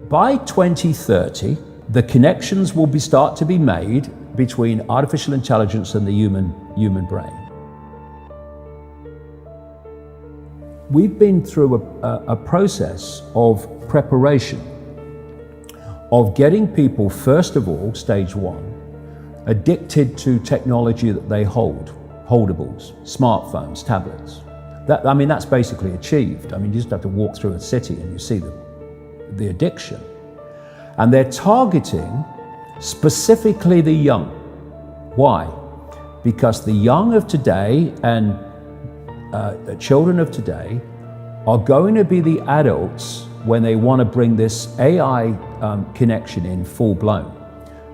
by 2030, the connections will start to be made between artificial intelligence and the human brain. We've been through a process of preparation, of getting people, first of all, stage one, addicted to technology that they hold, holdables, smartphones, tablets. That's basically achieved. You just have to walk through a city and you see the addiction. And they're targeting specifically the young. Why? Because the young of today and the children of today are going to be the adults when they want to bring this AI connection in full blown.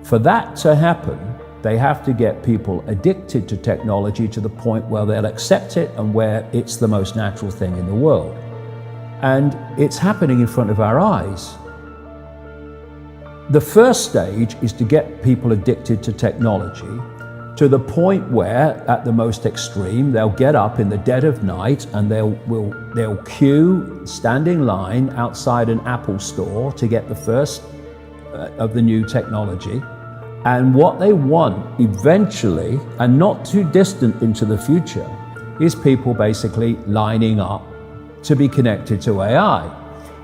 For that to happen, they have to get people addicted to technology to the point where they'll accept it and where it's the most natural thing in the world. And it's happening in front of our eyes. The first stage is to get people addicted to technology to the point where, at the most extreme, they'll get up in the dead of night and they'll queue, stand in line outside an Apple store to get the first of the new technology. And what they want eventually, and not too distant into the future, is people basically lining up to be connected to AI.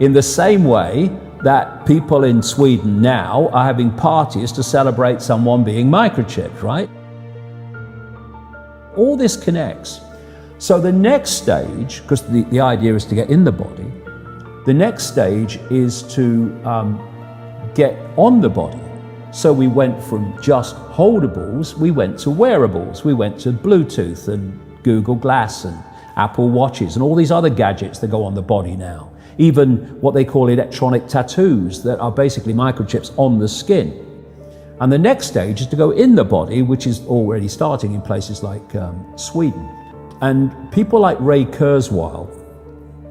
In the same way that people in Sweden now are having parties to celebrate someone being microchipped, right? All this connects. So the next stage, because the idea is to get in the body, the next stage is to get on the body. So we went from just holdables, we went to wearables, we went to Bluetooth and Google Glass and Apple Watches and all these other gadgets that go on the body now. Even what they call electronic tattoos that are basically microchips on the skin. And the next stage is to go in the body, which is already starting in places like Sweden. And people like Ray Kurzweil,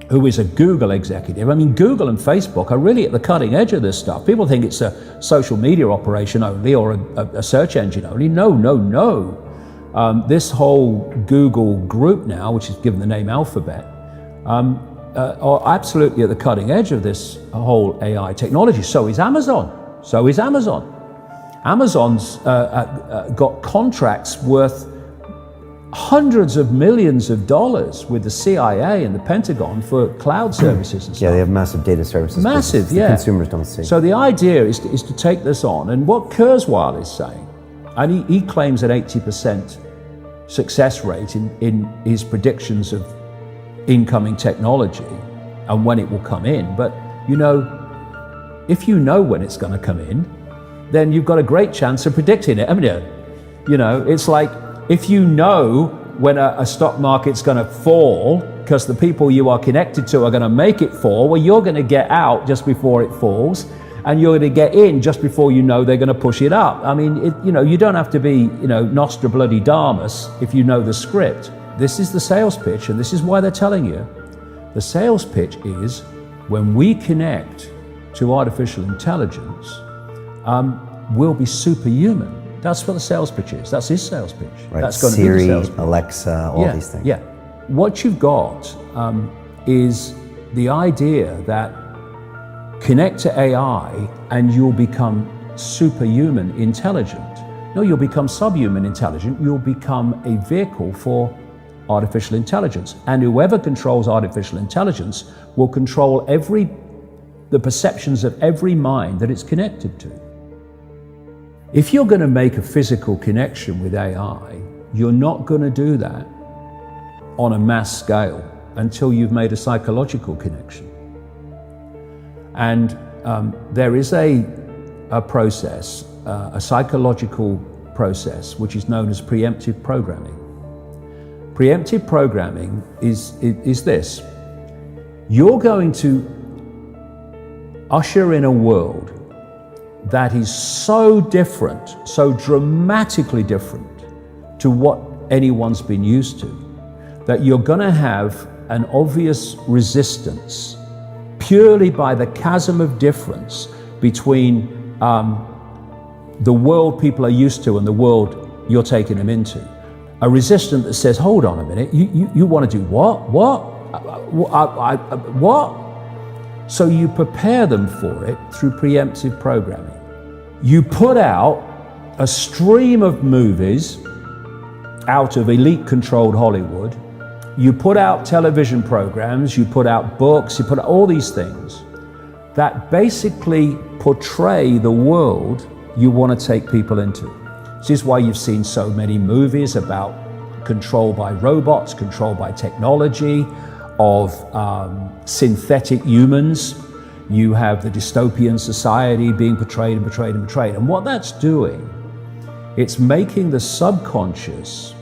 who is a Google executive. Google and Facebook are really at the cutting edge of this stuff. People think it's a social media operation only or a search engine only. No. This whole Google group now, which is given the name Alphabet, are absolutely at the cutting edge of this whole AI technology. So is Amazon. Amazon's got contracts worth hundreds of millions of dollars with the CIA and the Pentagon for cloud services and stuff. Yeah, they have massive data services. Massive, yeah. The consumers don't see. So the idea is to take this on. And what Kurzweil is saying, and he claims an 80% success rate in his predictions of incoming technology and when it will come in. But, if you know when it's going to come in, then you've got a great chance of predicting it, haven't you? It's like, if you know when a stock market's going to fall because the people you are connected to are going to make it fall, well, you're going to get out just before it falls, and you're going to get in just before you know they're going to push it up. You don't have to be, Nostradamus if you know the script. This is the sales pitch, and this is why they're telling you. The sales pitch is when we connect to artificial intelligence, we'll be superhuman. That's what the sales pitch is. That's his sales pitch. Right. That's going Siri, to be the sales pitch. Alexa, all these things. Yeah. What you've got is the idea that connect to AI and you'll become superhuman intelligent. No, you'll become subhuman intelligent. You'll become a vehicle for artificial intelligence. And whoever controls artificial intelligence will control the perceptions of every mind that it's connected to. If you're going to make a physical connection with AI, you're not going to do that on a mass scale until you've made a psychological connection. And there is a process, a psychological process, which is known as preemptive programming. Preemptive programming is this. You're going to usher in a world that is so different, so dramatically different to what anyone's been used to, that you're going to have an obvious resistance purely by the chasm of difference between the world people are used to and the world you're taking them into. A resistance that says, hold on a minute, you want to do what? What? So you prepare them for it through preemptive programming. You put out a stream of movies out of elite-controlled Hollywood. You put out television programs, you put out books, you put out all these things that basically portray the world you want to take people into. This is why you've seen so many movies about control by robots, control by technology, of synthetic humans. You have the dystopian society being portrayed and portrayed and portrayed. And what that's doing, it's making the subconscious,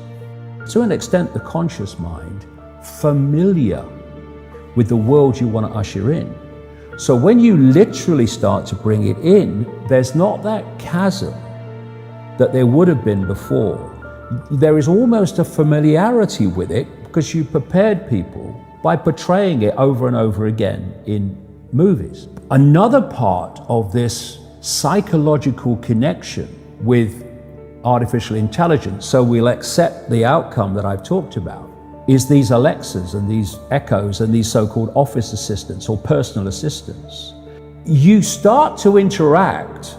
to an extent the conscious mind, familiar with the world you want to usher in. So when you literally start to bring it in, there's not that chasm that there would have been before. There is almost a familiarity with it because you prepared people by portraying it over and over again in movies. Another part of this psychological connection with artificial intelligence, so we'll accept the outcome that I've talked about, is these Alexas and these Echoes and these so-called office assistants or personal assistants. You start to interact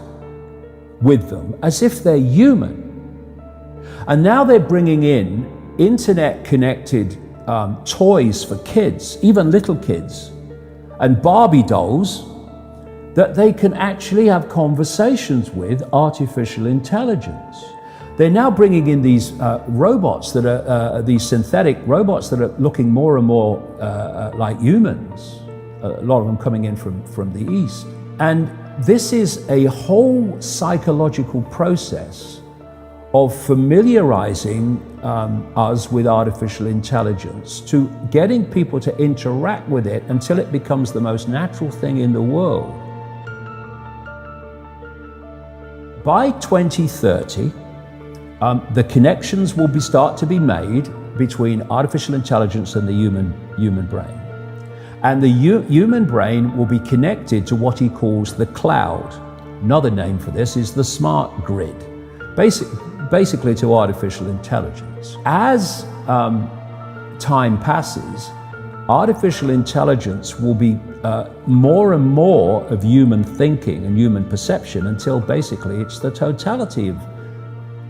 with them as if they're human. And now they're bringing in internet-connected toys for kids, even little kids, and Barbie dolls that they can actually have conversations with artificial intelligence. They're now bringing in these robots that are, these synthetic robots that are looking more and more like humans, a lot of them coming in from the East. And this is a whole psychological process of familiarizing us with artificial intelligence, to getting people to interact with it until it becomes the most natural thing in the world. By 2030, the connections will start to be made between artificial intelligence and the human brain. And the human brain will be connected to what he calls the cloud. Another name for this is the smart grid, basically to artificial intelligence. As time passes, artificial intelligence will be more and more of human thinking and human perception until basically it's the totality of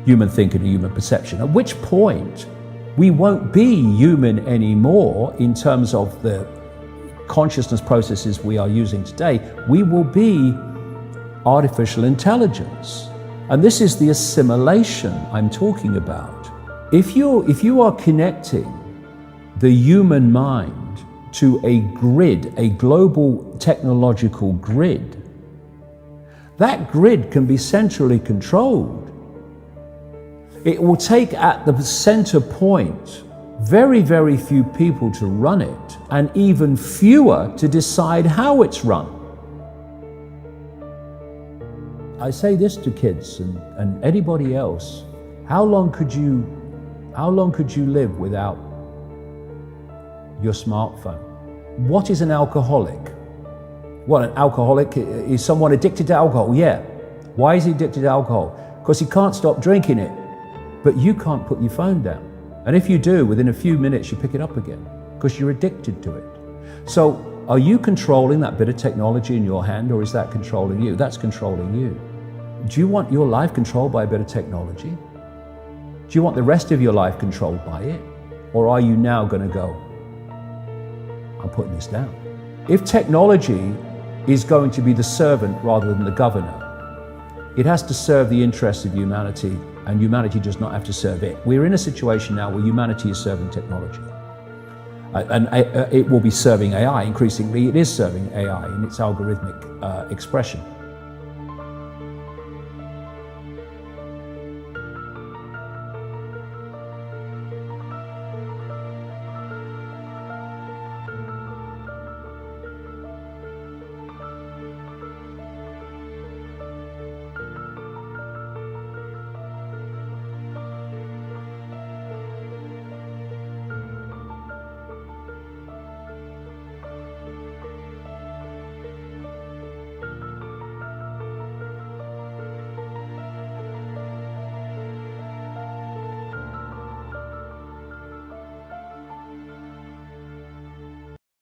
human thinking and human perception, at which point we won't be human anymore in terms of the consciousness processes we are using today. We will be artificial intelligence. And this is the assimilation I'm talking about. If you are connecting the human mind to a grid, a global technological grid, that grid can be centrally controlled. It will take at the center point very, very few people to run it, and even fewer to decide how it's run. I say this to kids and anybody else: how long could you live without your smartphone? What is an alcoholic? Well, an alcoholic is someone addicted to alcohol. Yeah. Why is he addicted to alcohol? Because he can't stop drinking it. But you can't put your phone down. And if you do, within a few minutes, you pick it up again because you're addicted to it. So are you controlling that bit of technology in your hand, or is that controlling you? That's controlling you. Do you want your life controlled by a bit of technology? Do you want the rest of your life controlled by it? Or are you now going to go, I'm putting this down? If technology is going to be the servant rather than the governor, it has to serve the interests of humanity, and humanity does not have to serve it. We're in a situation now where humanity is serving technology. And it will be serving AI. Increasingly, it is serving AI in its algorithmic expression.